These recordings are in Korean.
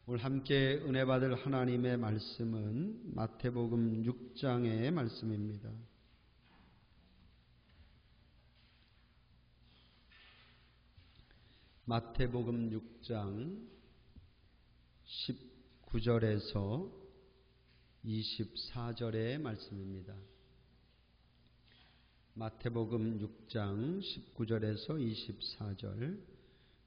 오늘 함께 은혜 받을 하나님의 말씀은 마태복음 6장의 말씀입니다. 마태복음 6장 19절에서 24절의 말씀입니다. 마태복음 6장 19절에서 24절.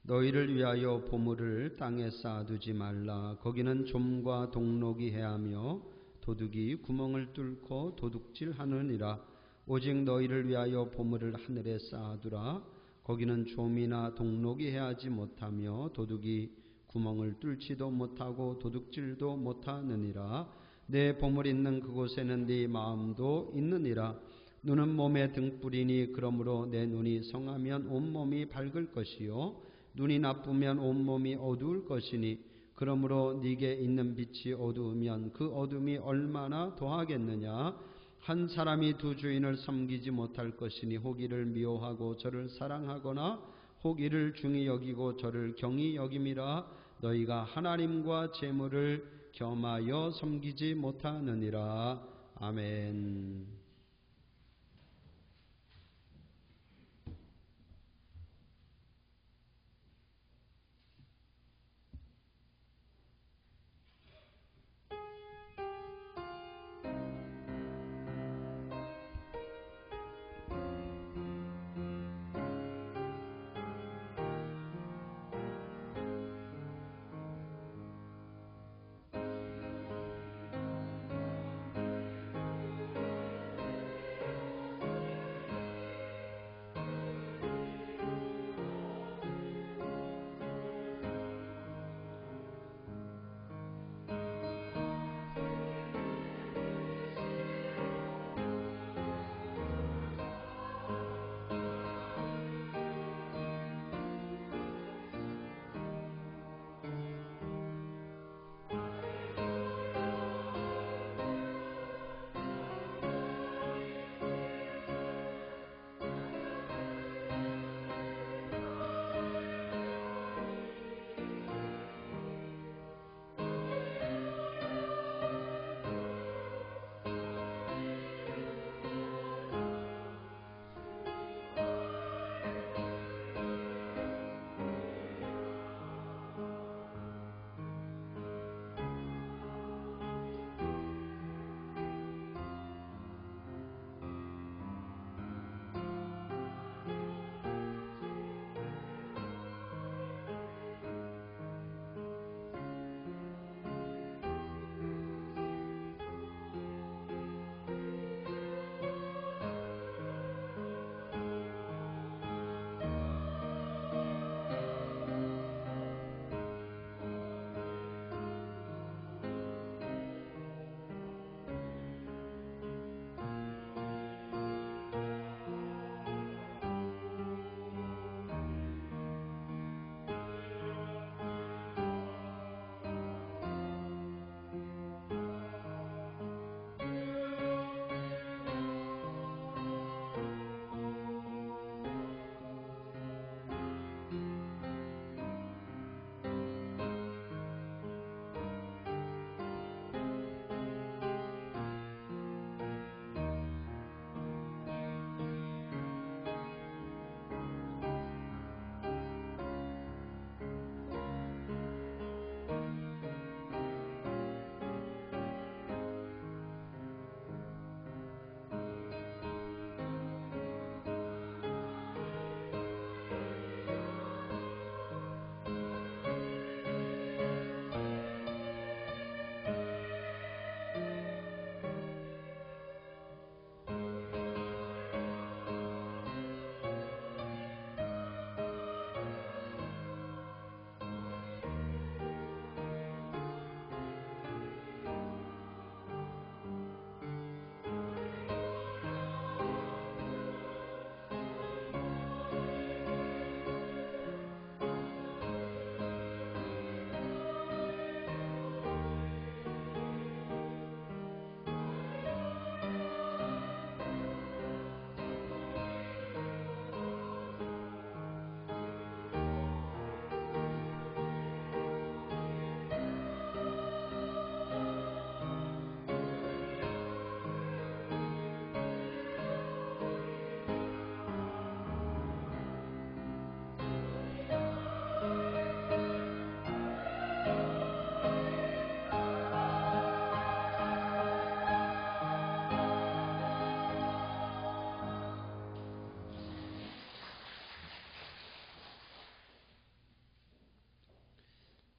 너희를 위하여 보물을 땅에 쌓아두지 말라. 거기는 좀과 동록이 해하며 도둑이 구멍을 뚫고 도둑질하느니라. 오직 너희를 위하여 보물을 하늘에 쌓아두라. 거기는 좀이나 동록이 해하지 못하며 도둑이 구멍을 뚫지도 못하고 도둑질도 못하느니라. 내 보물 있는 그곳에는 네 마음도 있느니라. 눈은 몸의 등불이니 그러므로 내 눈이 성하면 온몸이 밝을 것이요 눈이 나쁘면 온몸이 어두울 것이니 그러므로 네게 있는 빛이 어두우면 그 어둠이 얼마나 더하겠느냐. 한 사람이 두 주인을 섬기지 못할 것이니 혹 이를 미워하고 저를 사랑하거나 혹 이를 중히 여기고 저를 경히 여김이라. 너희가 하나님과 재물을 겸하여 섬기지 못하느니라. 아멘.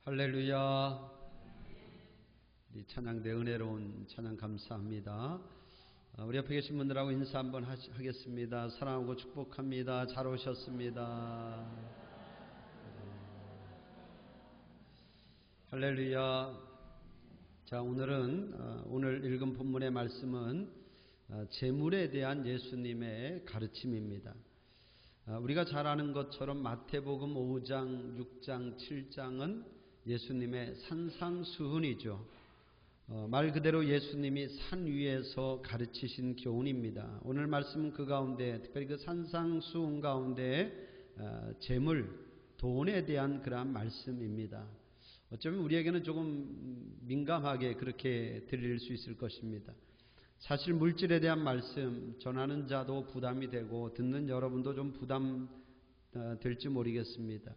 할렐루야. 우리 찬양대 은혜로운 찬양 감사합니다. 우리 옆에 계신 분들하고 인사 한번 하겠습니다. 사랑하고 축복합니다. 잘 오셨습니다. 할렐루야. 자, 오늘 읽은 본문의 말씀은 재물에 대한 예수님의 가르침입니다. 우리가 잘 아는 것처럼 마태복음 5장, 6장, 7장은 예수님의 산상수훈이죠. 말 그대로 예수님이 산 위에서 가르치신 교훈입니다. 오늘 말씀은 그 가운데, 특별히 그 산상수훈 가운데 재물, 돈에 대한 그러한 말씀입니다. 어쩌면 우리에게는 조금 민감하게 그렇게 들릴 수 있을 것입니다. 사실 물질에 대한 말씀 전하는 자도 부담이 되고 듣는 여러분도 좀 부담 될지 모르겠습니다.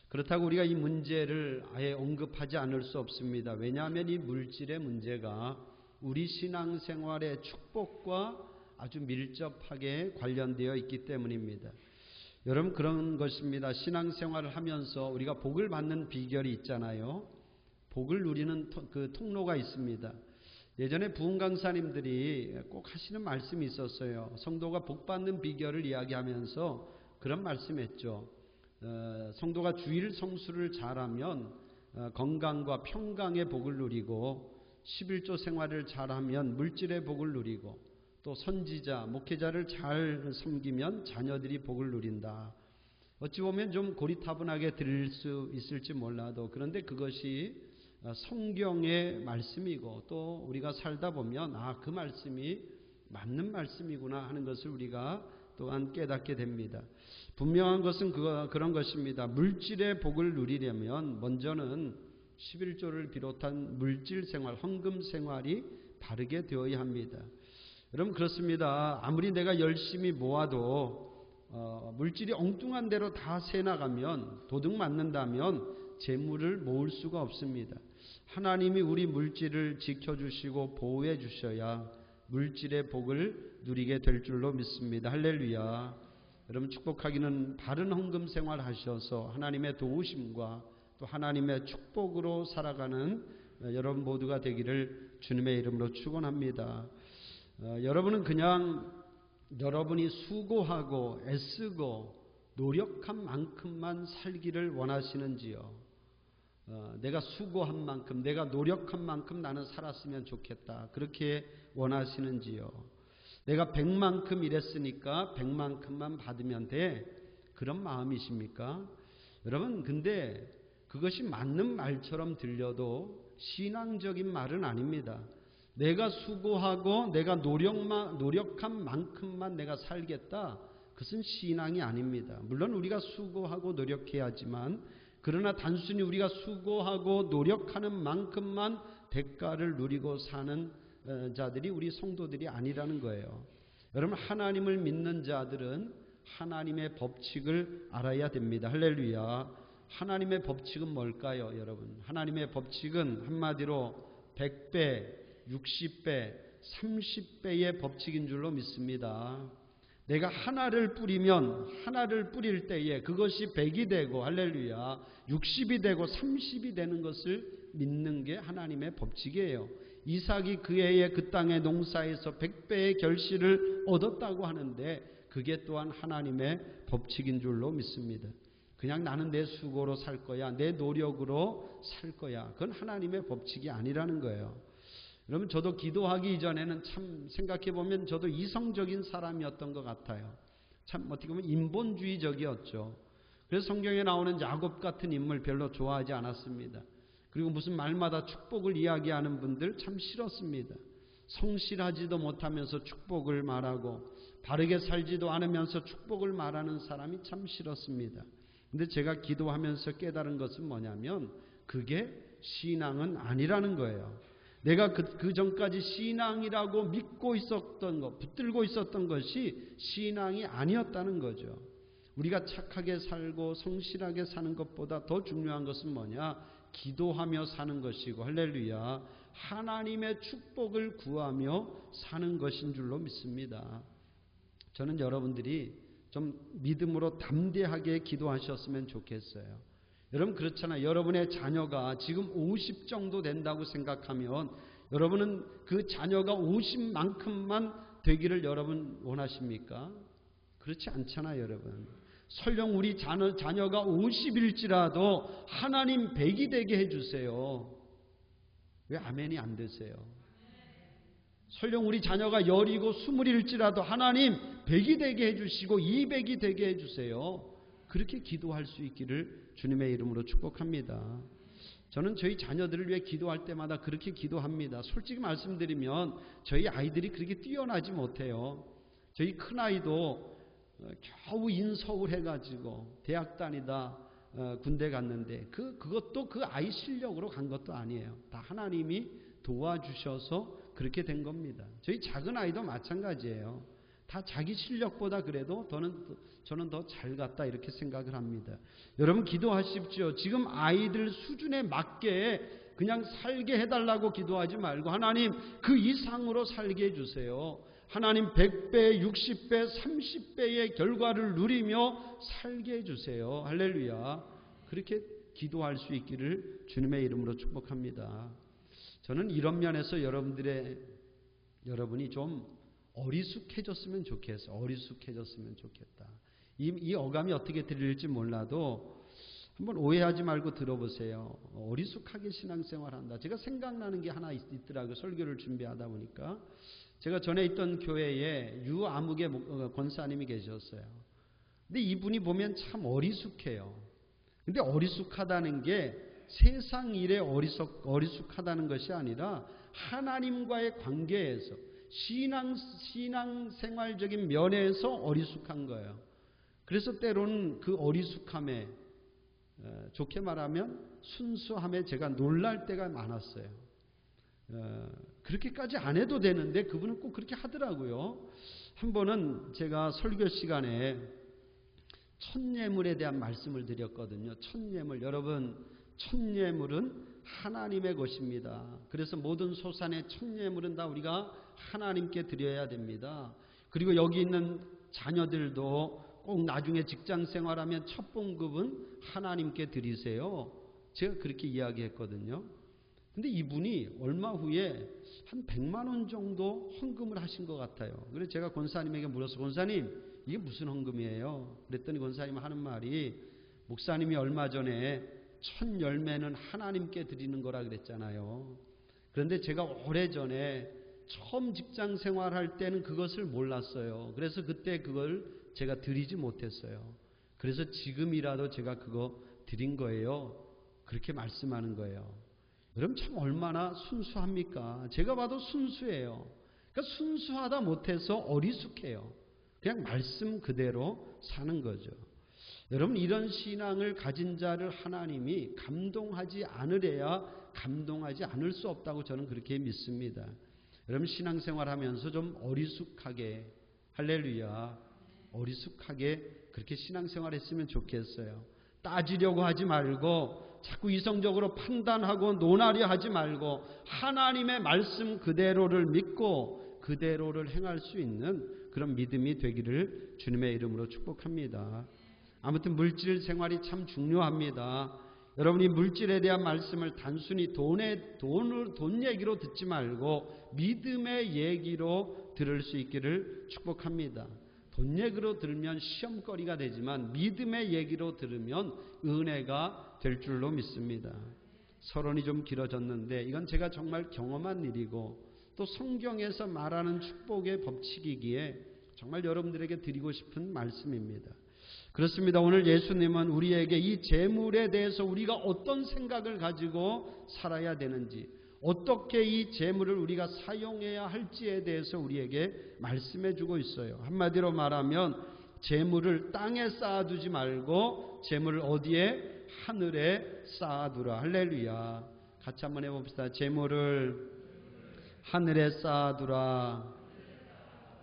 그렇다고 우리가 이 문제를 아예 언급하지 않을 수 없습니다. 왜냐하면 이 물질의 문제가 우리 신앙생활의 축복과 아주 밀접하게 관련되어 있기 때문입니다. 여러분, 그런 것입니다. 신앙생활을 하면서 우리가 복을 받는 비결이 있잖아요. 복을 누리는 그 통로가 있습니다. 예전에 부흥 강사님들이 꼭 하시는 말씀이 있었어요. 성도가 복 받는 비결을 이야기하면서 그런 말씀했죠. 성도가 주일 성수를 잘하면 건강과 평강의 복을 누리고, 11조 생활을 잘하면 물질의 복을 누리고, 또 선지자, 목회자를 잘 섬기면 자녀들이 복을 누린다. 어찌 보면 좀 고리타분하게 들릴 수 있을지 몰라도, 그런데 그것이 성경의 말씀이고, 또 우리가 살다 보면 그 말씀이 맞는 말씀이구나 하는 것을 우리가 또한 깨닫게 됩니다. 분명한 것은 그런 것입니다. 물질의 복을 누리려면 먼저는 11조를 비롯한 물질 생활, 헌금 생활이 바르게 되어야 합니다. 여러분, 그렇습니다. 아무리 내가 열심히 모아도 물질이 엉뚱한 대로 다 새나가면, 도둑 맞는다면 재물을 모을 수가 없습니다. 하나님이 우리 물질을 지켜주시고 보호해 주셔야 물질의 복을 누리게 될 줄로 믿습니다. 할렐루야. 여러분, 축복하기는 바른 헌금 생활 하셔서 하나님의 도우심과 또 하나님의 축복으로 살아가는 여러분 모두가 되기를 주님의 이름으로 축원합니다. 여러분은 그냥 여러분이 수고하고 애쓰고 노력한 만큼만 살기를 원하시는지요? 내가 수고한 만큼, 내가 노력한 만큼 나는 살았으면 좋겠다, 그렇게 원하시는지요? 내가 100만큼 일했으니까 100만큼만 받으면 돼, 그런 마음이십니까? 여러분, 근데 그것이 맞는 말처럼 들려도 신앙적인 말은 아닙니다. 내가 수고하고 내가 노력한 만큼만 내가 살겠다, 그것은 신앙이 아닙니다. 물론 우리가 수고하고 노력해야지만, 그러나 단순히 우리가 수고하고 노력하는 만큼만 대가를 누리고 사는 자들이 우리 성도들이 아니라는 거예요. 여러분, 하나님을 믿는 자들은 하나님의 법칙을 알아야 됩니다. 할렐루야. 하나님의 법칙은 뭘까요, 여러분? 하나님의 법칙은 한마디로 100배, 60배, 30배의 법칙인 줄로 믿습니다. 내가 하나를 뿌릴 때에 그것이 100이 되고, 할렐루야, 60이 되고 30이 되는 것을 믿는 게 하나님의 법칙이에요. 이삭이 그 해에 그 땅의 농사에서 100배의 결실을 얻었다고 하는데, 그게 또한 하나님의 법칙인 줄로 믿습니다. 그냥 나는 내 수고로 살 거야, 내 노력으로 살 거야, 그건 하나님의 법칙이 아니라는 거예요. 여러분, 저도 기도하기 이전에는 참 생각해보면 저도 이성적인 사람이었던 것 같아요. 참 어떻게 보면 인본주의적이었죠. 그래서 성경에 나오는 야곱 같은 인물 별로 좋아하지 않았습니다. 그리고 무슨 말마다 축복을 이야기하는 분들 참 싫었습니다. 성실하지도 못하면서 축복을 말하고, 바르게 살지도 않으면서 축복을 말하는 사람이 참 싫었습니다. 근데 제가 기도하면서 깨달은 것은 뭐냐면, 그게 신앙은 아니라는 거예요. 내가 그 전까지 신앙이라고 믿고 있었던 것, 붙들고 있었던 것이 신앙이 아니었다는 거죠. 우리가 착하게 살고 성실하게 사는 것보다 더 중요한 것은 뭐냐? 기도하며 사는 것이고, 할렐루야, 하나님의 축복을 구하며 사는 것인 줄로 믿습니다. 저는 여러분들이 좀 믿음으로 담대하게 기도하셨으면 좋겠어요. 여러분 그렇잖아요. 여러분의 자녀가 지금 50 정도 된다고 생각하면 여러분은 그 자녀가 50만큼만 되기를 여러분 원하십니까? 그렇지 않잖아요, 여러분. 설령 우리 자녀가 50일지라도 하나님 100이 되게 해주세요. 왜 아멘이 안 되세요? 설령 우리 자녀가 10이고 20일지라도 하나님 100이 되게 해주시고 200이 되게 해주세요. 그렇게 기도할 수 있기를 주님의 이름으로 축복합니다. 저는 저희 자녀들을 위해 기도할 때마다 그렇게 기도합니다. 솔직히 말씀드리면 저희 아이들이 그렇게 뛰어나지 못해요. 저희 큰아이도 겨우 인서울 해가지고 대학 다니다 군대 갔는데 그것도 그 아이 실력으로 간 것도 아니에요. 다 하나님이 도와주셔서 그렇게 된 겁니다. 저희 작은 아이도 마찬가지예요. 다 자기 실력보다 그래도 저는 더 잘 갔다 이렇게 생각을 합니다. 여러분 기도하십시오. 지금 아이들 수준에 맞게 그냥 살게 해달라고 기도하지 말고 하나님 그 이상으로 살게 해주세요. 하나님 100배, 60배, 30배의 결과를 누리며 살게 해주세요. 할렐루야. 그렇게 기도할 수 있기를 주님의 이름으로 축복합니다. 저는 이런 면에서 여러분이 좀 어리숙해졌으면 좋겠어요. 어리숙해졌으면 좋겠다. 이 어감이 어떻게 들릴지 몰라도 한번 오해하지 말고 들어보세요. 어리숙하게 신앙생활한다. 제가 생각나는 게 하나 있더라고요. 설교를 준비하다 보니까. 제가 전에 있던 교회에 유아무개 권사님이 계셨어요. 근데 이분이 보면 참 어리숙해요. 근데 어리숙하다는 게 세상 일에 어리숙하다는 것이 아니라 하나님과의 관계에서 신앙생활적인 면에서 어리숙한 거예요. 그래서 때로는 그 어리숙함에 좋게 말하면 순수함에 제가 놀랄 때가 많았어요. 그렇게까지 안 해도 되는데 그분은 꼭 그렇게 하더라고요. 한 번은 제가 설교 시간에 첫예물에 대한 말씀을 드렸거든요. 첫예물, 여러분 첫예물은 하나님의 것입니다. 그래서 모든 소산의 첫예물은 다 우리가 하나님께 드려야 됩니다. 그리고 여기 있는 자녀들도 꼭 나중에 직장 생활하면 첫 봉급은 하나님께 드리세요. 제가 그렇게 이야기했거든요. 근데 이분이 얼마 후에 한 100만 원 정도 헌금을 하신 것 같아요. 그래서 제가 권사님에게 물었어요. 권사님, 이게 무슨 헌금이에요? 그랬더니 권사님 하는 말이 목사님이 얼마 전에 첫 열매는 하나님께 드리는 거라 그랬잖아요. 그런데 제가 오래전에 처음 직장 생활할 때는 그것을 몰랐어요. 그래서 그때 그걸 제가 드리지 못했어요. 그래서 지금이라도 제가 그거 드린 거예요. 그렇게 말씀하는 거예요. 여러분 참 얼마나 순수합니까? 제가 봐도 순수해요. 그러니까 순수하다 못해서 어리숙해요. 그냥 말씀 그대로 사는 거죠. 여러분 이런 신앙을 가진 자를 하나님이 감동하지 않으려야 감동하지 않을 수 없다고 저는 그렇게 믿습니다. 여러분 신앙생활하면서 좀 어리숙하게 할렐루야 어리숙하게 그렇게 신앙생활했으면 좋겠어요. 따지려고 하지 말고 자꾸 이성적으로 판단하고 논하려 하지 말고 하나님의 말씀 그대로를 믿고 그대로를 행할 수 있는 그런 믿음이 되기를 주님의 이름으로 축복합니다. 아무튼 물질 생활이 참 중요합니다. 여러분이 물질에 대한 말씀을 단순히 돈 얘기로 듣지 말고 믿음의 얘기로 들을 수 있기를 축복합니다. 돈 얘기로 들으면 시험거리가 되지만 믿음의 얘기로 들으면 은혜가 될 줄로 믿습니다. 서론이 좀 길어졌는데 이건 제가 정말 경험한 일이고 또 성경에서 말하는 축복의 법칙이기에 정말 여러분들에게 드리고 싶은 말씀입니다. 그렇습니다. 오늘 예수님은 우리에게 이 재물에 대해서 우리가 어떤 생각을 가지고 살아야 되는지 어떻게 이 재물을 우리가 사용해야 할지에 대해서 우리에게 말씀해 주고 있어요. 한마디로 말하면 재물을 땅에 쌓아두지 말고 재물을 어디에? 하늘에 쌓아두라. 할렐루야. 같이 한번 해봅시다. 재물을 하늘에 쌓아두라.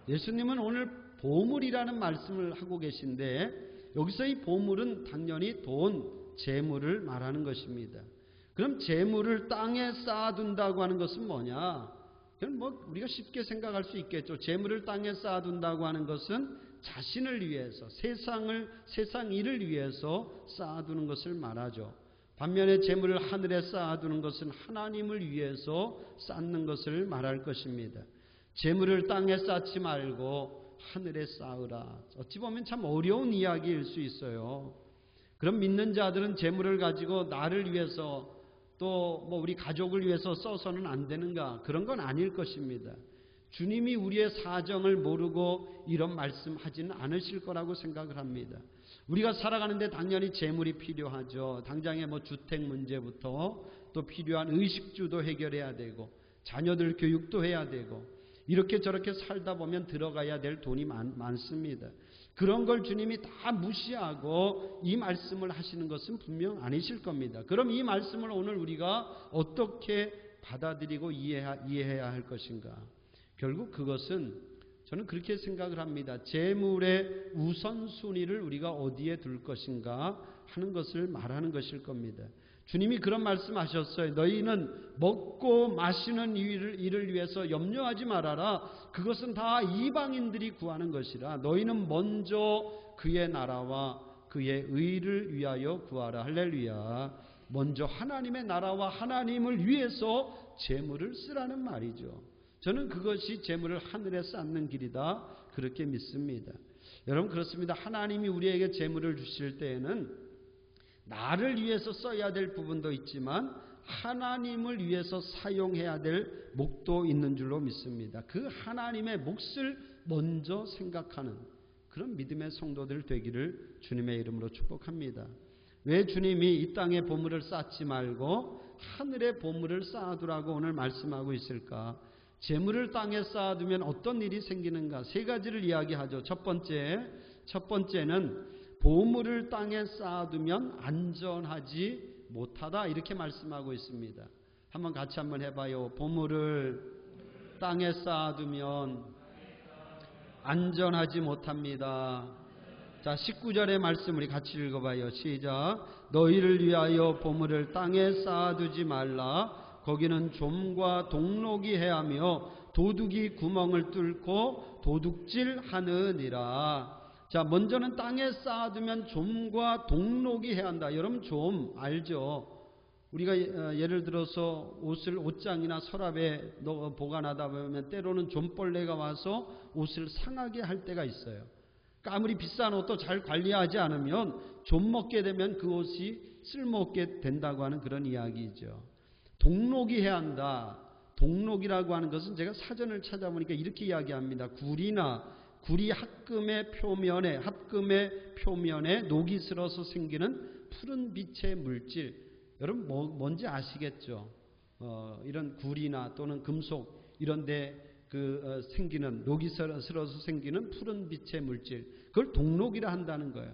예수님은 오늘 보물이라는 말씀을 하고 계신데 여기서 이 보물은 당연히 돈, 재물을 말하는 것입니다. 그럼 재물을 땅에 쌓아둔다고 하는 것은 뭐냐? 그럼 우리가 쉽게 생각할 수 있겠죠. 재물을 땅에 쌓아둔다고 하는 것은 자신을 위해서 세상 일을 위해서 쌓아두는 것을 말하죠. 반면에 재물을 하늘에 쌓아두는 것은 하나님을 위해서 쌓는 것을 말할 것입니다. 재물을 땅에 쌓지 말고 하늘에 쌓으라. 어찌 보면 참 어려운 이야기일 수 있어요. 그럼 믿는 자들은 재물을 가지고 나를 위해서 또 우리 가족을 위해서 써서는 안 되는가? 그런 건 아닐 것입니다. 주님이 우리의 사정을 모르고 이런 말씀하지는 않으실 거라고 생각을 합니다. 우리가 살아가는데 당연히 재물이 필요하죠. 당장에 주택 문제부터 또 필요한 의식주도 해결해야 되고 자녀들 교육도 해야 되고 이렇게 저렇게 살다 보면 들어가야 될 돈이 많습니다. 그런 걸 주님이 다 무시하고 이 말씀을 하시는 것은 분명 아니실 겁니다. 그럼 이 말씀을 오늘 우리가 어떻게 받아들이고 이해해야 할 것인가? 결국 그것은 저는 그렇게 생각을 합니다. 재물의 우선순위를 우리가 어디에 둘 것인가 하는 것을 말하는 것일 겁니다. 주님이 그런 말씀하셨어요. 너희는 먹고 마시는 일을 위해서 염려하지 말아라. 그것은 다 이방인들이 구하는 것이라. 너희는 먼저 그의 나라와 그의 의를 위하여 구하라. 할렐루야. 먼저 하나님의 나라와 하나님을 위해서 재물을 쓰라는 말이죠. 저는 그것이 재물을 하늘에 쌓는 길이다 그렇게 믿습니다. 여러분 그렇습니다. 하나님이 우리에게 재물을 주실 때에는 나를 위해서 써야 될 부분도 있지만 하나님을 위해서 사용해야 될 몫도 있는 줄로 믿습니다. 그 하나님의 몫을 먼저 생각하는 그런 믿음의 성도들 되기를 주님의 이름으로 축복합니다. 왜 주님이 이 땅에 보물을 쌓지 말고 하늘에 보물을 쌓아두라고 오늘 말씀하고 있을까? 재물을 땅에 쌓아두면 어떤 일이 생기는가? 세 가지를 이야기하죠. 첫 번째는 보물을 땅에 쌓아두면 안전하지 못하다 이렇게 말씀하고 있습니다. 한번 같이 한번 해봐요. 보물을 땅에 쌓아두면 안전하지 못합니다. 자, 19절의 말씀 우리 같이 읽어봐요. 시작. 너희를 위하여 보물을 땅에 쌓아두지 말라. 거기는 좀과 동록이 해하며 도둑이 구멍을 뚫고 도둑질하느니라. 자, 먼저는 땅에 쌓아두면 좀과 동록이 해한다. 여러분 좀 알죠? 우리가 예를 들어서 옷장이나 서랍에 보관하다 보면 때로는 좀벌레가 와서 옷을 상하게 할 때가 있어요. 그러니까 아무리 비싼 옷도 잘 관리하지 않으면 좀 먹게 되면 그 옷이 쓸모없게 된다고 하는 그런 이야기죠. 동록이 해야 한다. 동록이라고 하는 것은 제가 사전을 찾아보니까 이렇게 이야기합니다. 구리 합금의 표면에 녹이 슬어서 생기는 푸른 빛의 물질. 여러분 뭔지 아시겠죠? 이런 구리나 또는 금속 이런 데 생기는 녹이 슬어서 생기는 푸른 빛의 물질. 그걸 동록이라 한다는 거예요.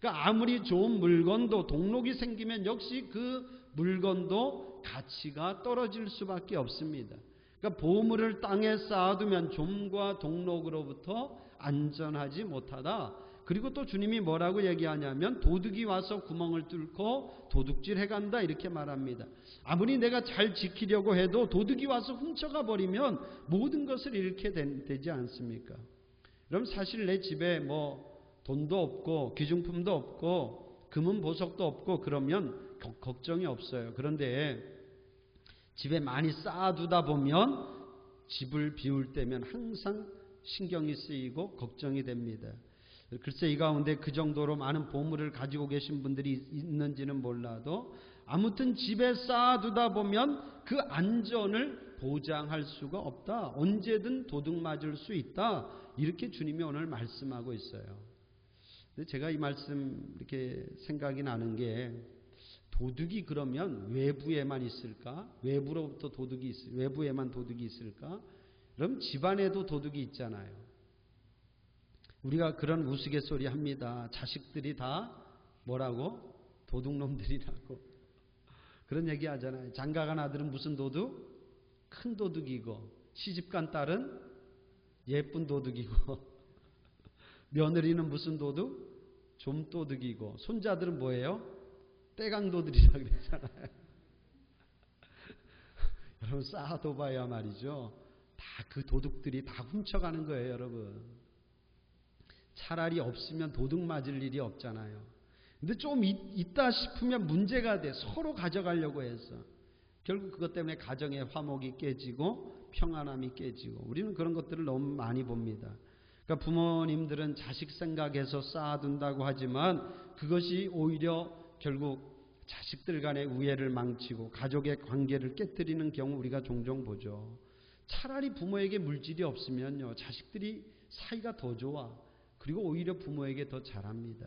그러니까 아무리 좋은 물건도 동록이 생기면 역시 그 물건도 가치가 떨어질 수밖에 없습니다. 그러니까 보물을 땅에 쌓아두면 좀과 동록으로부터 안전하지 못하다. 그리고 또 주님이 뭐라고 얘기하냐면 도둑이 와서 구멍을 뚫고 도둑질 해간다 이렇게 말합니다. 아무리 내가 잘 지키려고 해도 도둑이 와서 훔쳐가 버리면 모든 것을 잃게 되지 않습니까? 그럼 사실 내 집에 돈도 없고 귀중품도 없고 금은 보석도 없고 그러면 걱정이 없어요. 그런데 집에 많이 쌓아두다 보면 집을 비울 때면 항상 신경이 쓰이고 걱정이 됩니다. 글쎄 이 가운데 그 정도로 많은 보물을 가지고 계신 분들이 있는지는 몰라도 아무튼 집에 쌓아두다 보면 그 안전을 보장할 수가 없다. 언제든 도둑 맞을 수 있다. 이렇게 주님이 오늘 말씀하고 있어요. 근데 제가 이 말씀 이렇게 생각이 나는 게 도둑이 그러면 외부에만 있을까? 외부로부터 외부에만 도둑이 있을까? 그럼 집안에도 도둑이 있잖아요. 우리가 그런 우스갯소리 합니다. 자식들이 다 뭐라고? 도둑놈들이라고. 그런 얘기 하잖아요. 장가간 아들은 무슨 도둑? 큰 도둑이고 시집간 딸은 예쁜 도둑이고 며느리는 무슨 도둑? 좀 도둑이고 손자들은 뭐예요? 떼강도들이라고 그랬잖아요. 여러분 쌓아둬봐야 말이죠. 다 그 도둑들이 다 훔쳐가는 거예요, 여러분. 차라리 없으면 도둑 맞을 일이 없잖아요. 근데 좀 있다 싶으면 문제가 돼. 서로 가져가려고 해서. 결국 그것 때문에 가정의 화목이 깨지고 평안함이 깨지고, 우리는 그런 것들을 너무 많이 봅니다. 그러니까 부모님들은 자식 생각해서 쌓아둔다고 하지만 그것이 오히려 결국 자식들 간의 우애를 망치고 가족의 관계를 깨뜨리는 경우 우리가 종종 보죠. 차라리 부모에게 물질이 없으면요, 자식들이 사이가 더 좋아. 그리고 오히려 부모에게 더 잘합니다.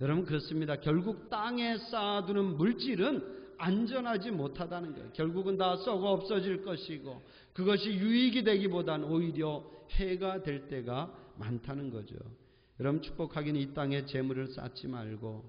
여러분, 그렇습니다. 결국 땅에 쌓아두는 물질은 안전하지 못하다는 거예요. 결국은 다 썩어 없어질 것이고, 그것이 유익이 되기보단 오히려 해가 될 때가 많다는 거죠. 여러분, 축복하기는 이 땅에 재물을 쌓지 말고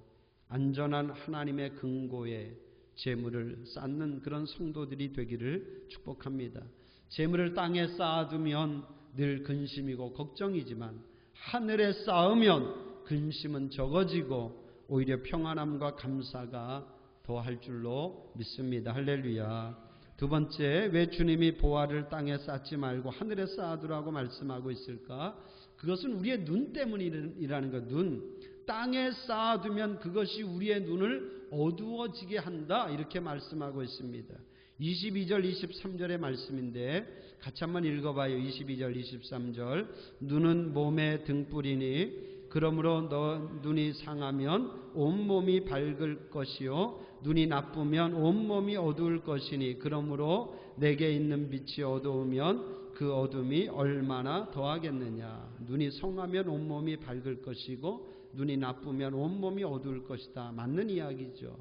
안전한 하나님의 근고에 재물을 쌓는 그런 성도들이 되기를 축복합니다. 재물을 땅에 쌓아두면 늘 근심이고 걱정이지만 하늘에 쌓으면 근심은 적어지고 오히려 평안함과 감사가 더할 줄로 믿습니다. 할렐루야. 두 번째, 왜 주님이 보화를 땅에 쌓지 말고 하늘에 쌓아두라고 말씀하고 있을까? 그것은 우리의 눈 때문이라는 것. 눈. 땅에 쌓아두면 그것이 우리의 눈을 어두워지게 한다, 이렇게 말씀하고 있습니다. 22절 23절의 말씀인데 같이 한번 읽어봐요. 22절 23절. 눈은 몸의 등불이니 그러므로 너 눈이 상하면 온몸이 밝을 것이요 눈이 나쁘면 온몸이 어두울 것이니 그러므로 내게 있는 빛이 어두우면 그 어둠이 얼마나 더하겠느냐. 눈이 성하면 온몸이 밝을 것이고 눈이 나쁘면 온몸이 어두울 것이다. 맞는 이야기죠.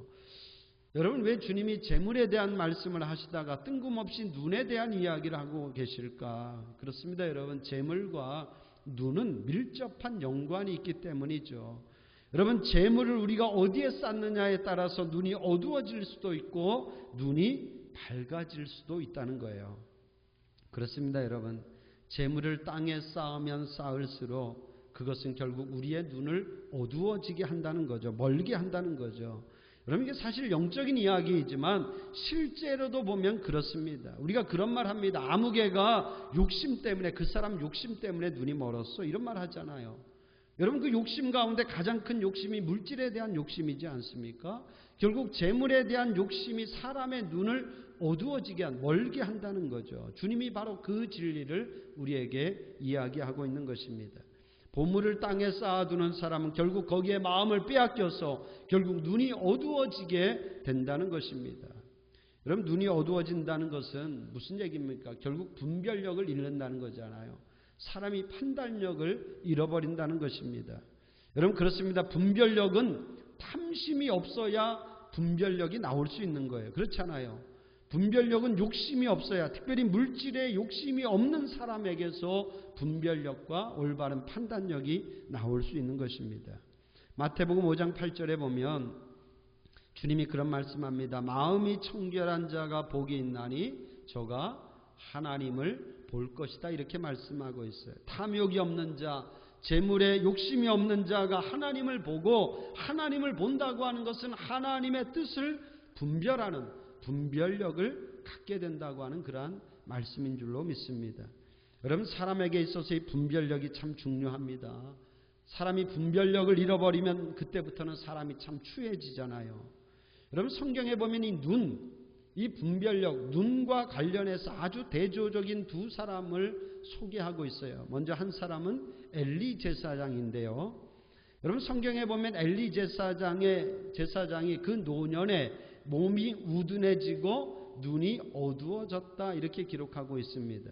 여러분, 왜 주님이 재물에 대한 말씀을 하시다가 뜬금없이 눈에 대한 이야기를 하고 계실까? 그렇습니다. 여러분, 재물과 눈은 밀접한 연관이 있기 때문이죠. 여러분, 재물을 우리가 어디에 쌓느냐에 따라서 눈이 어두워질 수도 있고 눈이 밝아질 수도 있다는 거예요. 그렇습니다. 여러분, 재물을 땅에 쌓으면 쌓을수록 그것은 결국 우리의 눈을 어두워지게 한다는 거죠. 멀게 한다는 거죠. 여러분, 이게 사실 영적인 이야기이지만 실제로도 보면 그렇습니다. 우리가 그런 말 합니다. 아무개가 욕심 때문에, 그 사람 욕심 때문에 눈이 멀었어, 이런 말 하잖아요. 여러분, 그 욕심 가운데 가장 큰 욕심이 물질에 대한 욕심이지 않습니까? 결국 재물에 대한 욕심이 사람의 눈을 어두워지게 멀게 한다는 거죠. 주님이 바로 그 진리를 우리에게 이야기하고 있는 것입니다. 보물을 땅에 쌓아두는 사람은 결국 거기에 마음을 빼앗겨서 결국 눈이 어두워지게 된다는 것입니다. 여러분, 눈이 어두워진다는 것은 무슨 얘기입니까? 결국 분별력을 잃는다는 거잖아요. 사람이 판단력을 잃어버린다는 것입니다. 여러분, 그렇습니다. 분별력은 탐심이 없어야 분별력이 나올 수 있는 거예요. 그렇잖아요. 분별력은 욕심이 없어야, 특별히 물질에 욕심이 없는 사람에게서 분별력과 올바른 판단력이 나올 수 있는 것입니다. 마태복음 5장 8절에 보면 주님이 그런 말씀합니다. 마음이 청결한 자가 복이 있나니 저가 하나님을 볼 것이다, 이렇게 말씀하고 있어요. 탐욕이 없는 자, 재물에 욕심이 없는 자가 하나님을 보고, 하나님을 본다고 하는 것은 하나님의 뜻을 분별하는 분별력을 갖게 된다고 하는 그러한 말씀인 줄로 믿습니다. 여러분, 사람에게 있어서 이 분별력이 참 중요합니다. 사람이 분별력을 잃어버리면 그때부터는 사람이 참 추해지잖아요. 여러분, 성경에 보면 이 분별력, 눈과 관련해서 아주 대조적인 두 사람을 소개하고 있어요. 먼저 한 사람은 엘리 제사장인데요. 여러분, 성경에 보면 엘리 제사장이 그 노년에 몸이 우둔해지고 눈이 어두워졌다, 이렇게 기록하고 있습니다.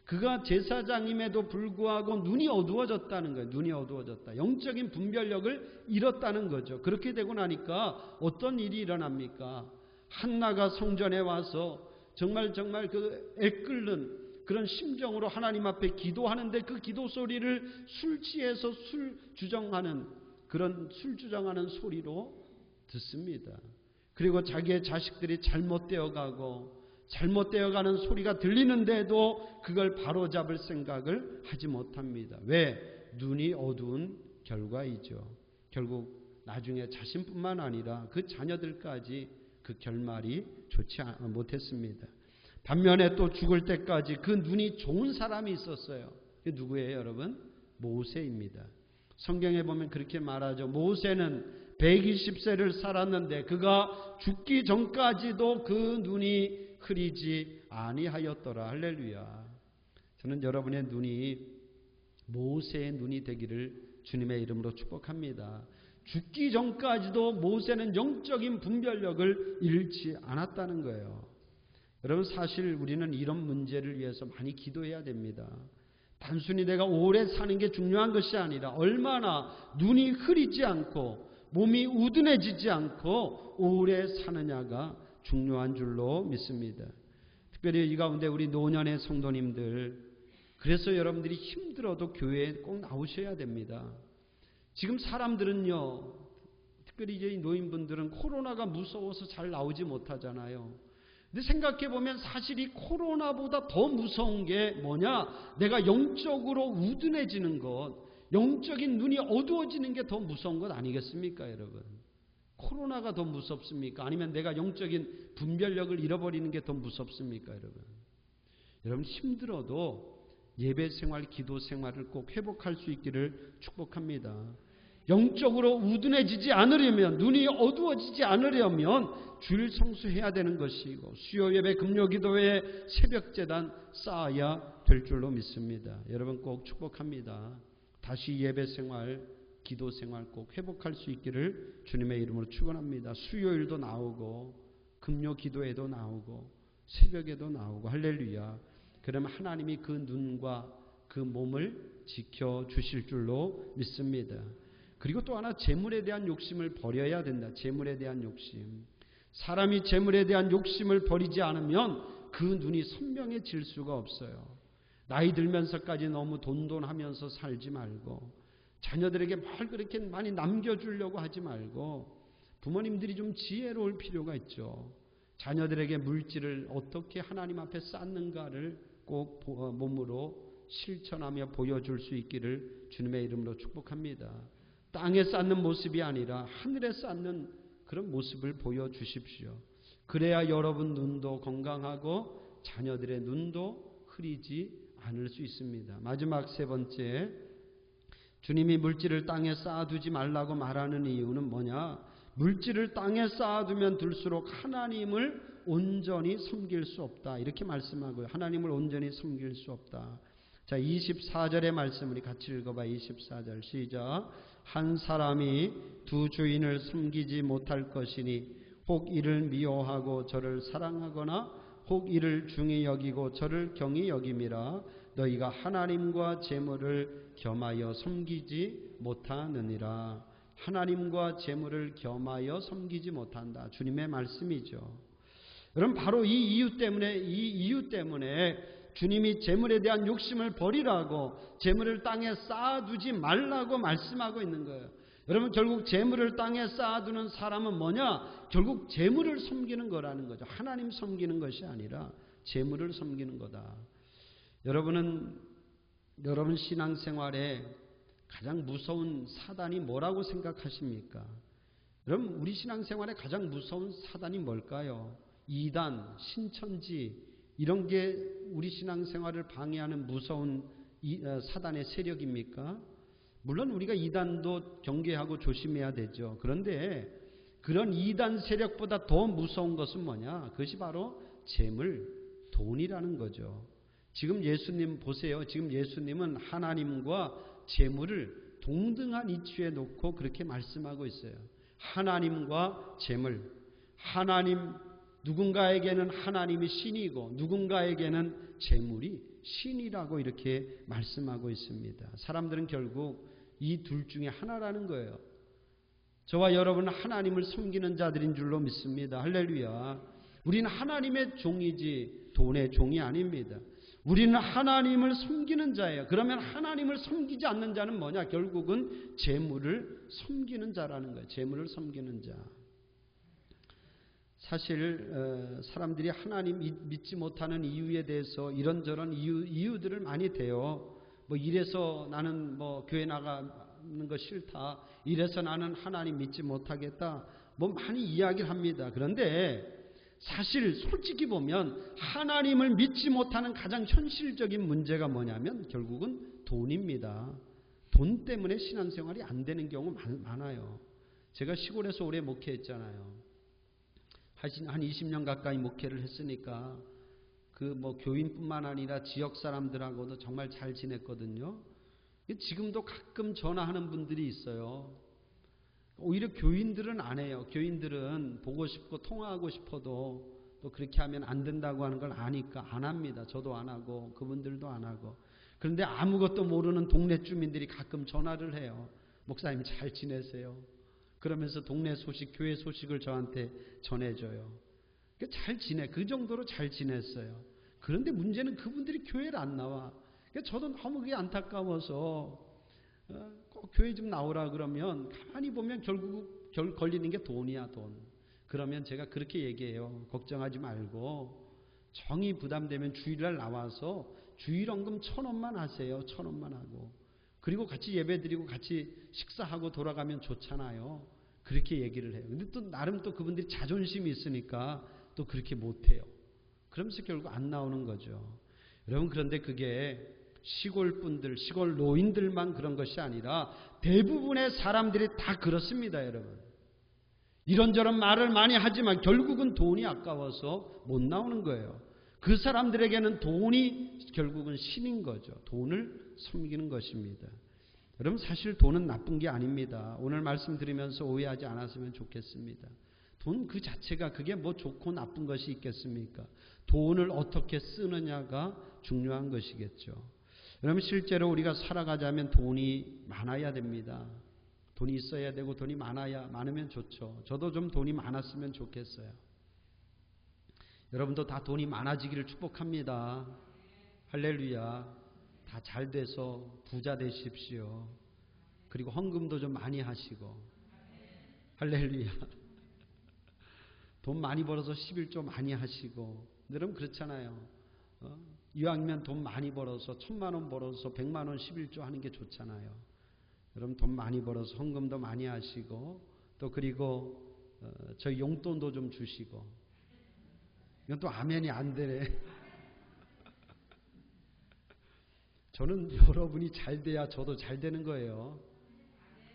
그가 제사장임에도 불구하고 눈이 어두워졌다는 거예요. 눈이 어두워졌다. 영적인 분별력을 잃었다는 거죠. 그렇게 되고 나니까 어떤 일이 일어납니까? 한나가 성전에 와서 정말 그 애끓는 그런 심정으로 하나님 앞에 기도하는데 그 기도 소리를 술 취해서 술 주정하는 소리로 듣습니다. 그리고 자기의 자식들이 잘못되어가는 소리가 들리는데도 그걸 바로잡을 생각을 하지 못합니다. 왜? 눈이 어두운 결과이죠. 결국 나중에 자신뿐만 아니라 그 자녀들까지 그 결말이 좋지 못했습니다. 반면에 또 죽을 때까지 그 눈이 좋은 사람이 있었어요. 그게 누구예요, 여러분? 모세입니다. 성경에 보면 그렇게 말하죠. 모세는 120세를 살았는데 그가 죽기 전까지도 그 눈이 흐리지 아니하였더라. 할렐루야. 저는 여러분의 눈이 모세의 눈이 되기를 주님의 이름으로 축복합니다. 죽기 전까지도 모세는 영적인 분별력을 잃지 않았다는 거예요. 여러분, 사실 우리는 이런 문제를 위해서 많이 기도해야 됩니다. 단순히 내가 오래 사는 게 중요한 것이 아니라 얼마나 눈이 흐리지 않고 몸이 우둔해지지 않고 오래 사느냐가 중요한 줄로 믿습니다. 특별히 이 가운데 우리 노년의 성도님들, 그래서 여러분들이 힘들어도 교회에 꼭 나오셔야 됩니다. 지금 사람들은요, 특별히 이제 노인분들은 코로나가 무서워서 잘 나오지 못하잖아요. 근데 생각해보면 사실 이 코로나보다 더 무서운 게 뭐냐? 내가 영적으로 우둔해지는 것, 영적인 눈이 어두워지는 게 더 무서운 것 아니겠습니까, 여러분? 코로나가 더 무섭습니까? 아니면 내가 영적인 분별력을 잃어버리는 게 더 무섭습니까, 여러분? 여러분, 힘들어도 예배 생활, 기도 생활을 꼭 회복할 수 있기를 축복합니다. 영적으로 우둔해지지 않으려면, 눈이 어두워지지 않으려면 주일 성수해야 되는 것이고, 수요 예배, 금요 기도회, 새벽 제단 쌓아야 될 줄로 믿습니다. 여러분 꼭 축복합니다. 다시 예배 생활, 기도 생활 꼭 회복할 수 있기를 주님의 이름으로 축원합니다. 수요일도 나오고 금요 기도에도 나오고 새벽에도 나오고 할렐루야. 그러면 하나님이 그 눈과 그 몸을 지켜주실 줄로 믿습니다. 그리고 또 하나, 재물에 대한 욕심을 버려야 된다. 재물에 대한 욕심. 사람이 재물에 대한 욕심을 버리지 않으면 그 눈이 선명해질 수가 없어요. 나이 들면서까지 너무 돈돈하면서 살지 말고, 자녀들에게 뭘 그렇게 많이 남겨주려고 하지 말고, 부모님들이 좀 지혜로울 필요가 있죠. 자녀들에게 물질을 어떻게 하나님 앞에 쌓는가를 꼭 몸으로 실천하며 보여줄 수 있기를 주님의 이름으로 축복합니다. 땅에 쌓는 모습이 아니라 하늘에 쌓는 그런 모습을 보여주십시오. 그래야 여러분 눈도 건강하고 자녀들의 눈도 흐리지 않을 수 있습니다. 마지막 세 번째, 주님이 물질을 땅에 쌓아두지 말라고 말하는 이유는 뭐냐? 물질을 땅에 쌓아두면 둘수록 하나님을 온전히 섬길 수 없다. 이렇게 말씀하고요. 하나님을 온전히 섬길 수 없다. 자, 24절의 말씀 우리 같이 읽어봐. 24절 시작. 한 사람이 두 주인을 섬기지 못할 것이니 혹 이를 미워하고 저를 사랑하거나 혹 이를 중히 여기고 저를 경히 여김이라. 너희가 하나님과 재물을 겸하여 섬기지 못하느니라. 하나님과 재물을 겸하여 섬기지 못한다. 주님의 말씀이죠. 여러분, 바로 이 이유 때문에 주님이 재물에 대한 욕심을 버리라고, 재물을 땅에 쌓아두지 말라고 말씀하고 있는 거예요. 여러분, 결국 재물을 땅에 쌓아두는 사람은 뭐냐? 결국 재물을 섬기는 거라는 거죠. 하나님 섬기는 것이 아니라 재물을 섬기는 거다. 여러분 신앙생활에 가장 무서운 사단이 뭐라고 생각하십니까? 여러분, 우리 신앙생활에 가장 무서운 사단이 뭘까요? 이단, 신천지, 이런 게 우리 신앙생활을 방해하는 무서운 사단의 세력입니까? 물론 우리가 이단도 경계하고 조심해야 되죠. 그런데 그런 이단 세력보다 더 무서운 것은 뭐냐? 그것이 바로 재물, 돈이라는 거죠. 지금 예수님 보세요. 지금 예수님은 하나님과 재물을 동등한 이치에 놓고 그렇게 말씀하고 있어요. 하나님과 재물. 누군가에게는 하나님이 신이고 누군가에게는 재물이 신이라고 이렇게 말씀하고 있습니다. 사람들은 결국 이 둘 중에 하나라는 거예요. 저와 여러분은 하나님을 섬기는 자들인 줄로 믿습니다. 할렐루야. 우리는 하나님의 종이지 돈의 종이 아닙니다. 우리는 하나님을 섬기는 자예요. 그러면 하나님을 섬기지 않는 자는 뭐냐? 결국은 재물을 섬기는 자라는 거예요. 재물을 섬기는 자. 사실 사람들이 하나님 믿지 못하는 이유에 대해서 이런저런 이유들을 많이 대요. 뭐 이래서 나는 뭐 교회 나가는 거 싫다. 이래서 나는 하나님 믿지 못하겠다. 뭐 많이 이야기를 합니다. 그런데 사실 솔직히 보면 하나님을 믿지 못하는 가장 현실적인 문제가 뭐냐면 결국은 돈입니다. 돈 때문에 신앙생활이 안 되는 경우 많아요. 제가 시골에서 오래 목회했잖아요. 한 20년 가까이 목회를 했으니까 그 교인뿐만 아니라 지역 사람들하고도 정말 잘 지냈거든요. 지금도 가끔 전화하는 분들이 있어요. 오히려 교인들은 안 해요. 교인들은 보고 싶고 통화하고 싶어도 또 그렇게 하면 안 된다고 하는 걸 아니까 안 합니다. 저도 안 하고 그분들도 안 하고. 그런데 아무것도 모르는 동네 주민들이 가끔 전화를 해요. 목사님 잘 지내세요? 그러면서 동네 소식, 교회 소식을 저한테 전해줘요. 잘 지내. 그 정도로 잘 지냈어요. 그런데 문제는 그분들이 교회를 안 나와. 저도 너무 그게 안타까워서 꼭 교회 좀 나오라 그러면 가만히 보면 결국 걸리는 게 돈이야, 돈. 그러면 제가 그렇게 얘기해요. 걱정하지 말고 정이 부담되면 주일날 나와서 주일원금 1,000원만 하세요. 1,000원만 하고. 그리고 같이 예배드리고 같이 식사하고 돌아가면 좋잖아요. 그렇게 얘기를 해요. 근데 또 나름 또 그분들이 자존심이 있으니까 또 그렇게 못해요. 그러면서 결국 안 나오는 거죠. 여러분, 그런데 그게 시골 분들, 시골 노인들만 그런 것이 아니라 대부분의 사람들이 다 그렇습니다, 여러분. 이런저런 말을 많이 하지만 결국은 돈이 아까워서 못 나오는 거예요. 그 사람들에게는 돈이 결국은 신인 거죠. 돈을 섬기는 것입니다. 여러분, 사실 돈은 나쁜 게 아닙니다. 오늘 말씀드리면서 오해하지 않았으면 좋겠습니다. 돈 그 자체가 그게 뭐 좋고 나쁜 것이 있겠습니까? 돈을 어떻게 쓰느냐가 중요한 것이겠죠. 여러분, 실제로 우리가 살아가자면 돈이 많아야 됩니다. 돈이 있어야 되고 돈이 많으면 좋죠. 저도 좀 돈이 많았으면 좋겠어요. 여러분도 다 돈이 많아지기를 축복합니다. 할렐루야. 다 잘 돼서 부자 되십시오. 그리고 헌금도 좀 많이 하시고. 할렐루야. 돈 많이 벌어서 11조 많이 하시고. 여러분 그렇잖아요. 이왕이면 돈 많이 벌어서 1,000만 원 벌어서 100만 원 11조 하는 게 좋잖아요. 여러분 돈 많이 벌어서 헌금도 많이 하시고 또 그리고 저희 용돈도 좀 주시고. 이건 또 아멘이 안 되네. 저는 여러분이 잘 돼야 저도 잘 되는 거예요.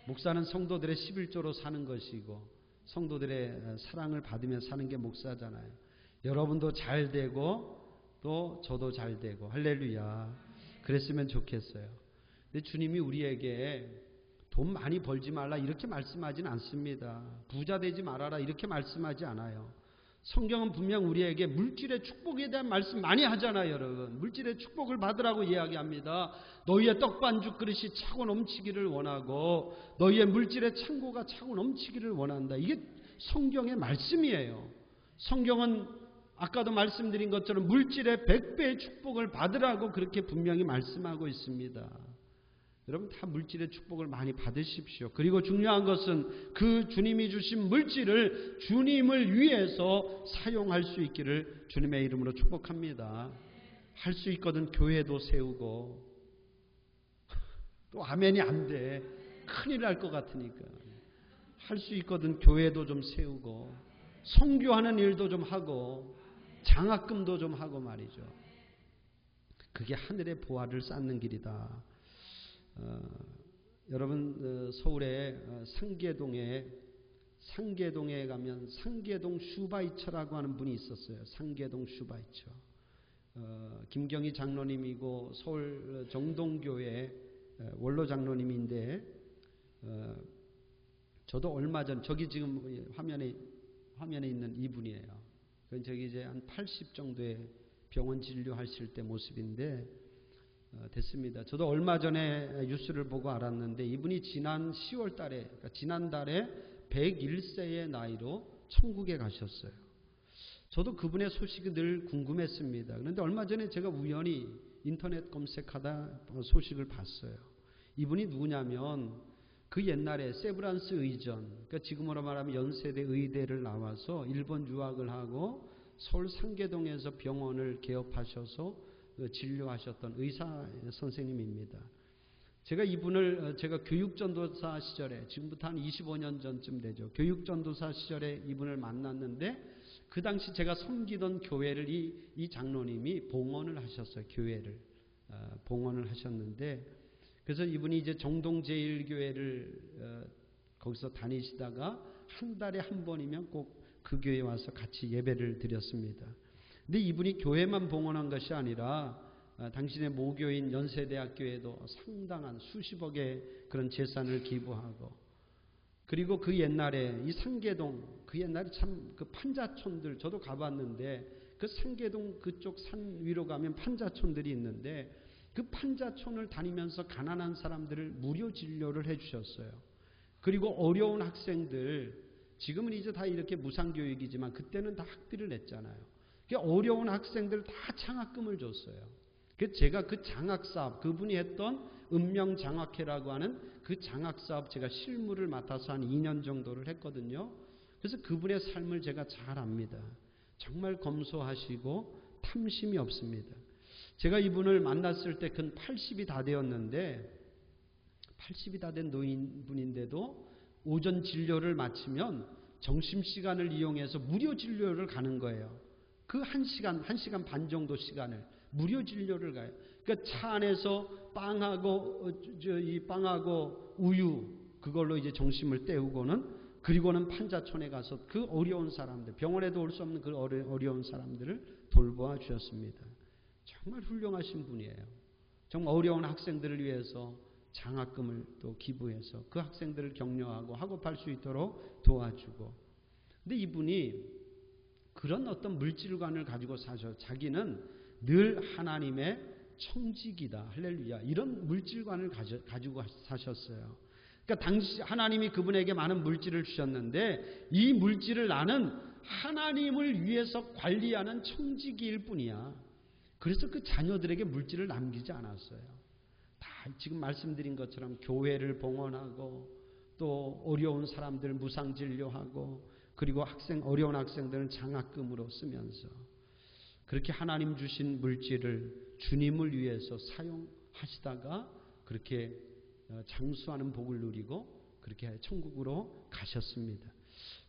목사는 성도들의 11조로 사는 것이고 성도들의 사랑을 받으며 사는 게 목사잖아요. 여러분도 잘 되고 또 저도 잘 되고 할렐루야. 그랬으면 좋겠어요. 근데 주님이 우리에게 돈 많이 벌지 말라 이렇게 말씀하진 않습니다. 부자 되지 말아라 이렇게 말씀하지 않아요. 성경은 분명 우리에게 물질의 축복에 대한 말씀 많이 하잖아요, 여러분. 물질의 축복을 받으라고 이야기합니다. 너희의 떡반죽 그릇이 차고 넘치기를 원하고 너희의 물질의 창고가 차고 넘치기를 원한다. 이게 성경의 말씀이에요. 성경은 아까도 말씀드린 것처럼 물질의 100배의 축복을 받으라고 그렇게 분명히 말씀하고 있습니다. 여러분 다 물질의 축복을 많이 받으십시오. 그리고 중요한 것은 그 주님이 주신 물질을 주님을 위해서 사용할 수 있기를 주님의 이름으로 축복합니다. 할 수 있거든 교회도 세우고 또 아멘이 안 돼. 큰일 날 것 같으니까. 할 수 있거든 교회도 좀 세우고 선교하는 일도 좀 하고 장학금도 좀 하고 말이죠. 그게 하늘의 보화를 쌓는 길이다. 여러분 서울의 상계동에 가면 상계동 슈바이처라고 하는 분이 있었어요. 상계동 슈바이처. 김경희 장로님이고 서울 정동교회 원로 장로님인데 저도 얼마 전 저기 지금 화면에 있는 이분이에요. 저기 이제 한 80 정도의 병원 진료하실 때 모습인데 됐습니다. 저도 얼마 전에 뉴스를 보고 알았는데 이분이 지난 10월 달에 그러니까 지난달에 101세의 나이로 천국에 가셨어요. 저도 그분의 소식이 늘 궁금했습니다. 그런데 얼마 전에 제가 우연히 인터넷 검색하다 소식을 봤어요. 이분이 누구냐면 그 옛날에 세브란스 의전, 그러니까 지금으로 말하면 연세대 의대를 나와서 일본 유학을 하고 서울 상계동에서 병원을 개업하셔서 진료하셨던 의사 선생님입니다. 제가 이분을 제가 교육전도사 시절에 지금부터 한 25년 전쯤 되죠. 교육전도사 시절에 이분을 만났는데 그 당시 제가 섬기던 교회를 이 장로님이 봉헌을 하셨어요. 교회를 봉헌을 하셨는데 그래서 이분이 이제 정동제일교회를 거기서 다니시다가 한 달에 한 번이면 꼭 그 교회에 와서 같이 예배를 드렸습니다. 근데 이분이 교회만 봉헌한 것이 아니라 당신의 모교인 연세대학교에도 상당한 수십억의 그런 재산을 기부하고, 그리고 그 옛날에 이 상계동, 그 옛날에 참 그 판자촌들, 저도 가봤는데 그 상계동 그쪽 산 위로 가면 판자촌들이 있는데 그 판자촌을 다니면서 가난한 사람들을 무료 진료를 해주셨어요. 그리고 어려운 학생들, 지금은 이제 다 이렇게 무상교육이지만 그때는 다 학비를 냈잖아요. 어려운 학생들 다 장학금을 줬어요. 제가 그 장학사업, 그분이 했던 읍명장학회라고 하는 그 장학사업 제가 실무를 맡아서 한 2년 정도를 했거든요. 그래서 그분의 삶을 제가 잘 압니다. 정말 검소하시고 탐심이 없습니다. 제가 이분을 만났을 때 근 80이 다 되었는데, 80이 다 된 노인분인데도 오전 진료를 마치면 점심시간을 이용해서 무료 진료를 가는 거예요. 그 1시간 반 정도 시간을 무료 진료를 가요. 그러니까 차 안에서 빵하고 우유 그걸로 이제 점심을 때우고는, 그리고는 판자촌에 가서 그 어려운 사람들, 병원에도 올 수 없는 그 어려운 사람들을 돌보아 주셨습니다. 정말 훌륭하신 분이에요. 정말 어려운 학생들을 위해서 장학금을 또 기부해서 그 학생들을 격려하고 학업할 수 있도록 도와주고. 근데 이분이 그런 어떤 물질관을 가지고 자기는 늘 하나님의 청지기다, 할렐루야, 이런 물질관을 가지고 사셨어요. 그러니까 당시 하나님이 그분에게 많은 물질을 주셨는데 이 물질을 나는 하나님을 위해서 관리하는 청지기일 뿐이야. 그래서 그 자녀들에게 물질을 남기지 않았어요. 다 지금 말씀드린 것처럼 교회를 봉헌하고, 또 어려운 사람들 무상진료하고, 그리고 어려운 학생들은 장학금으로 쓰면서 그렇게 하나님 주신 물질을 주님을 위해서 사용하시다가 그렇게 장수하는 복을 누리고 그렇게 천국으로 가셨습니다.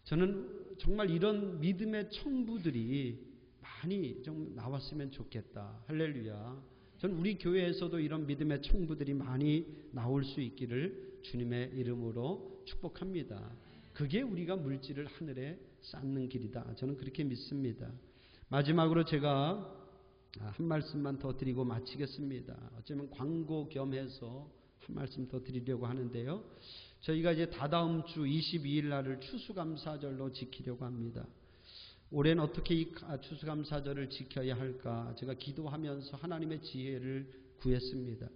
저는 정말 이런 믿음의 청부들이 많이 좀 나왔으면 좋겠다. 할렐루야. 저는 우리 교회에서도 이런 믿음의 청부들이 많이 나올 수 있기를 주님의 이름으로 축복합니다. 그게 우리가 물질을 하늘에 쌓는 길이다. 저는 그렇게 믿습니다. 마지막으로 제가 한 말씀만 더 드리고 마치겠습니다. 어쩌면 광고 겸해서 한 말씀 더 드리려고 하는데요. 저희가 이제 다다음 주 22일 날을 추수감사절로 지키려고 합니다. 올해는 어떻게 이 추수감사절을 지켜야 할까 제가 기도하면서 하나님의 지혜를 구했습니다.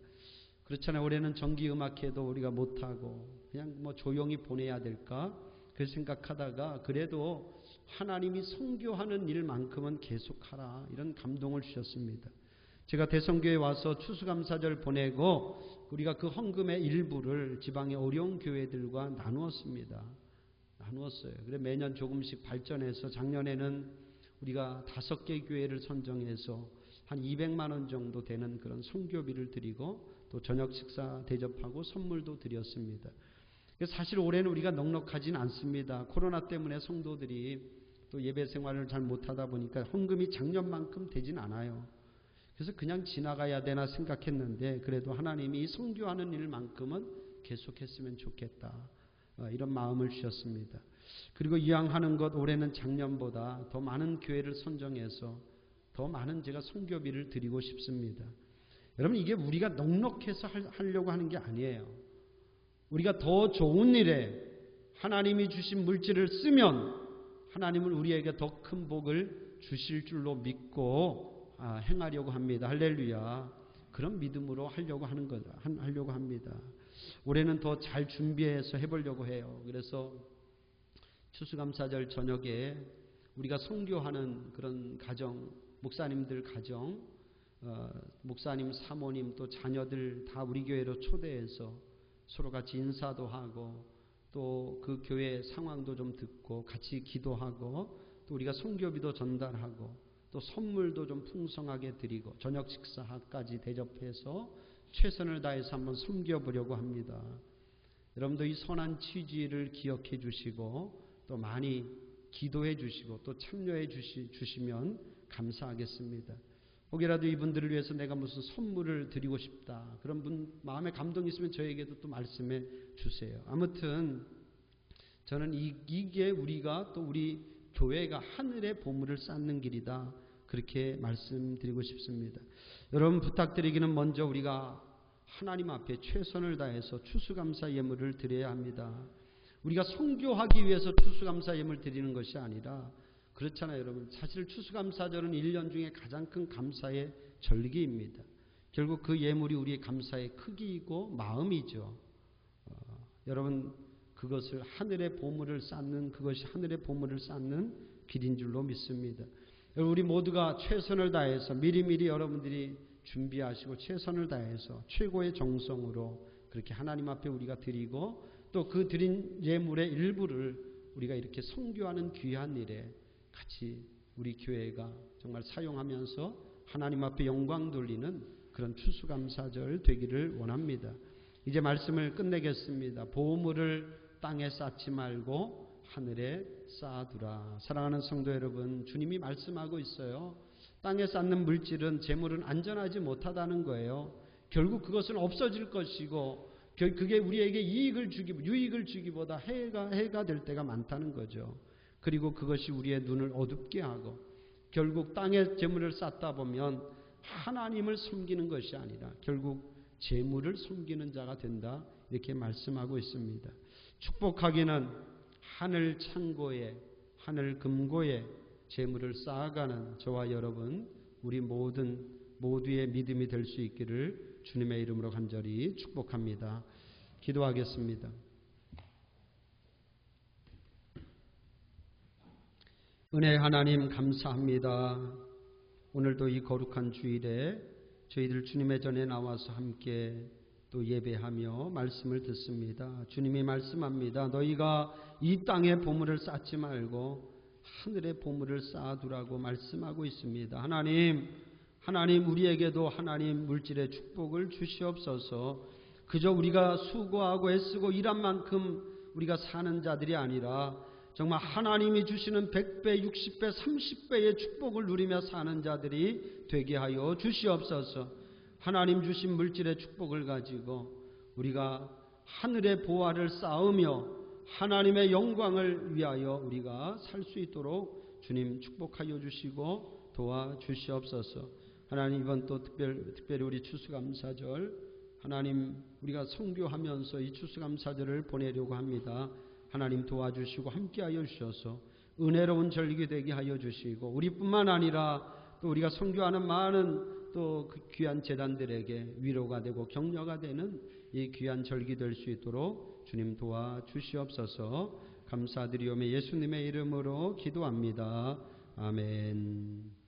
그렇잖아요. 올해는 정기음악회도 우리가 못하고 그냥 뭐 조용히 보내야 될까 그 생각하다가 그래도 하나님이 선교하는 일만큼은 계속하라, 이런 감동을 주셨습니다. 제가 대성교회에 와서 추수감사절 보내고 우리가 그 헌금의 일부를 지방의 어려운 교회들과 나누었습니다. 그래 매년 조금씩 발전해서 작년에는 우리가 5개 교회를 선정해서 한 200만 원 정도 되는 그런 선교비를 드리고 또 저녁 식사 대접하고 선물도 드렸습니다. 사실 올해는 우리가 넉넉하진 않습니다. 코로나 때문에 성도들이 또 예배 생활을 잘 못하다 보니까 헌금이 작년만큼 되진 않아요. 그래서 그냥 지나가야 되나 생각했는데 그래도 하나님이 선교하는 일만큼은 계속했으면 좋겠다, 이런 마음을 주셨습니다. 그리고 이왕 하는 것 올해는 작년보다 더 많은 교회를 선정해서 더 많은 제가 선교비를 드리고 싶습니다. 여러분, 이게 우리가 넉넉해서 하려고 하는 게 아니에요. 우리가 더 좋은 일에 하나님이 주신 물질을 쓰면 하나님은 우리에게 더 큰 복을 주실 줄로 믿고 행하려고 합니다. 할렐루야. 그런 믿음으로 하려고 합니다. 올해는 더 잘 준비해서 해보려고 해요. 그래서 추수감사절 저녁에 우리가 선교하는 그런 가정, 목사님들 가정, 목사님, 사모님 또 자녀들 다 우리 교회로 초대해서 서로 같이 인사도 하고 또 그 교회 상황도 좀 듣고 같이 기도하고 또 우리가 선교비도 전달하고 또 선물도 좀 풍성하게 드리고 저녁 식사까지 대접해서 최선을 다해서 한번 섬겨보려고 합니다. 여러분도 이 선한 취지를 기억해 주시고 또 많이 기도해 주시고 또 참여해 주시면 감사하겠습니다. 혹이라도 이분들을 위해서 내가 무슨 선물을 드리고 싶다, 그런 분 마음에 감동이 있으면 저에게도 또 말씀해 주세요. 아무튼 저는 이게 우리가 또 우리 교회가 하늘의 보물을 쌓는 길이다. 그렇게 말씀드리고 싶습니다. 여러분 부탁드리기는 먼저 우리가 하나님 앞에 최선을 다해서 추수감사 예물을 드려야 합니다. 우리가 선교하기 위해서 추수감사 예물 드리는 것이 아니라 그렇잖아요, 여러분. 사실 추수감사절은 1년 중에 가장 큰 감사의 절기입니다. 결국 그 예물이 우리의 감사의 크기이고 마음이죠. 여러분 그것을 하늘의 보물을 쌓는 그것이 하늘의 보물을 쌓는 길인 줄로 믿습니다. 우리 모두가 최선을 다해서 미리미리 여러분들이 준비하시고 최선을 다해서 최고의 정성으로 그렇게 하나님 앞에 우리가 드리고 또 그 드린 예물의 일부를 우리가 이렇게 선교하는 귀한 일에 같이 우리 교회가 정말 사용하면서 하나님 앞에 영광 돌리는 그런 추수감사절 되기를 원합니다. 이제 말씀을 끝내겠습니다. 보물을 땅에 쌓지 말고 하늘에 쌓아두라. 사랑하는 성도 여러분, 주님이 말씀하고 있어요. 땅에 쌓는 물질은 재물은 안전하지 못하다는 거예요. 결국 그것은 없어질 것이고 그게 우리에게 유익을 주기보다 해가 될 때가 많다는 거죠. 그리고 그것이 우리의 눈을 어둡게 하고 결국 땅에 재물을 쌓다 보면 하나님을 섬기는 것이 아니라 결국 재물을 섬기는 자가 된다. 이렇게 말씀하고 있습니다. 축복하기는 하늘 창고에 하늘 금고에 재물을 쌓아가는 저와 여러분 우리 모두의 믿음이 될 수 있기를 주님의 이름으로 간절히 축복합니다. 기도하겠습니다. 은혜 하나님 감사합니다. 오늘도 이 거룩한 주일에 저희들 주님의 전에 나와서 함께 또 예배하며 말씀을 듣습니다. 주님이 말씀합니다. 너희가 이 땅에 보물을 쌓지 말고 하늘의 보물을 쌓아두라고 말씀하고 있습니다. 하나님 우리에게도 하나님 물질의 축복을 주시옵소서. 그저 우리가 수고하고 애쓰고 일한 만큼 우리가 사는 자들이 아니라 정말 하나님이 주시는 100배, 60배, 30배의 축복을 누리며 사는 자들이 되게 하여 주시옵소서. 하나님 주신 물질의 축복을 가지고 우리가 하늘의 보화를 쌓으며 하나님의 영광을 위하여 우리가 살 수 있도록 주님 축복하여 주시고 도와주시옵소서. 하나님 이번 또 특별히 우리 추수감사절 하나님 우리가 선교하면서 이 추수감사절을 보내려고 합니다. 하나님 도와주시고 함께하여 주셔서 은혜로운 절기 되게 하여 주시고 우리뿐만 아니라 또 우리가 선교하는 많은 또 그 귀한 재단들에게 위로가 되고 격려가 되는 이 귀한 절기 될 수 있도록 주님 도와주시옵소서. 감사드리오며 예수님의 이름으로 기도합니다. 아멘.